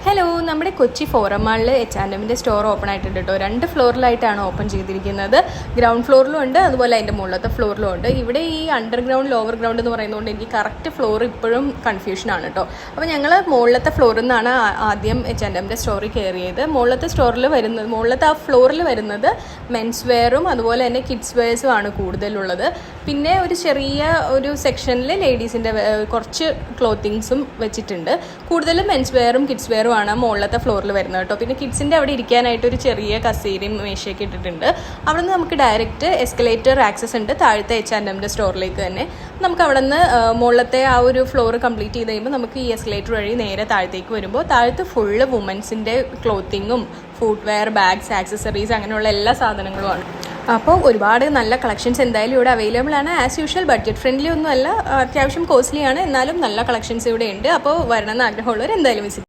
Hello, നമ്മുടെ Kochi forum മാളിൽ H&Mന്റെ store open ആയിട്ടുണ്ട് കേട്ടോ. 2 ഫ്ലോറിലായിട്ടാണ് ഓപ്പൺ ചെയ്തിരിക്കുന്നത്. ഗ്രൗണ്ട് ഫ്ലോറിലും ഉണ്ട്, അതുപോലെ അതിൻ്റെ മുകളിലത്തെ ഫ്ലോറിലും ഉണ്ട്. ഇവിടെ ഈ അണ്ടർഗ്രൗണ്ട് ലോവർ ഗ്രൗണ്ട് എന്ന് പറയുന്നതുകൊണ്ട് എനിക്ക് കറക്റ്റ് ഫ്ലോർ ഇപ്പോഴും കൺഫ്യൂഷനാണ് കേട്ടോ. അപ്പോൾ ഞങ്ങൾ മുകളിലത്തെ ഫ്ലോറിൽ നിന്നാണ് ആദ്യം H&Mന്റെ സ്റ്റോറിൽ കയറിയത്. മുകളിലത്തെ ആ ഫ്ലോറിൽ വരുന്നത് മെൻസ് വെയറും അതുപോലെ തന്നെ കിഡ്സ് വെയർസും ആണ് കൂടുതലുള്ളത്. പിന്നെ ഒരു ചെറിയ സെക്ഷനിൽ ലേഡീസിൻ്റെ കുറച്ച് ക്ലോത്തിങ്സും വെച്ചിട്ടുണ്ട്. കൂടുതലും മെൻസ് വെയറും കിഡ്സ് വെയറും ആണ് മുകളിലത്തെ ഫ്ലോറിൽ വരുന്നത് കേട്ടോ. പിന്നെ കിഡ്സിൻ്റെ അവിടെ ഇരിക്കാനായിട്ട് ഒരു ചെറിയ കസേരയും മേശയൊക്കെ ഇട്ടിട്ടുണ്ട്. അവിടെ നിന്ന് നമുക്ക് ഡയറക്റ്റ് എസ്കലേറ്റർ ആക്സസ് ഉണ്ട് താഴത്തെ H&Mന്റെ സ്റ്റോറിലേക്ക് തന്നെ. നമുക്ക് അവിടെ നിന്ന് മുകളിലത്തെ ആ ഒരു ഫ്ലോർ കംപ്ലീറ്റ് ചെയ്ത് കഴിയുമ്പോൾ നമുക്ക് ഈ എസ്കലേറ്റർ വഴി നേരെ താഴത്തേക്ക് വരുമ്പോൾ താഴത്ത് ഫുള്ള് വുമൻസിൻ്റെ ക്ലോത്തിങ്ങും ഫുഡ് വെയർ, ബാഗ്സ്, ആക്സസറീസ് അങ്ങനെയുള്ള എല്ലാ സാധനങ്ങളുമാണ്. അപ്പോൾ ഒരുപാട് നല്ല കളക്ഷൻസ് എന്തായാലും ഇവിടെ അവൈലബിൾ ആണ്. ആസ് യൂഷ്വൽ ബഡ്ജറ്റ് ഫ്രണ്ട്ലി ഒന്നും അല്ല, അത്യാവശ്യം കോസ്റ്റ്ലി ആണ്, എന്നാലും നല്ല കളക്ഷൻസ് ഇവിടെ ഉണ്ട്. അപ്പോൾ വരണമെന്ന് ആഗ്രഹമുള്ളവർ എന്തായാലും വിസിറ്റ്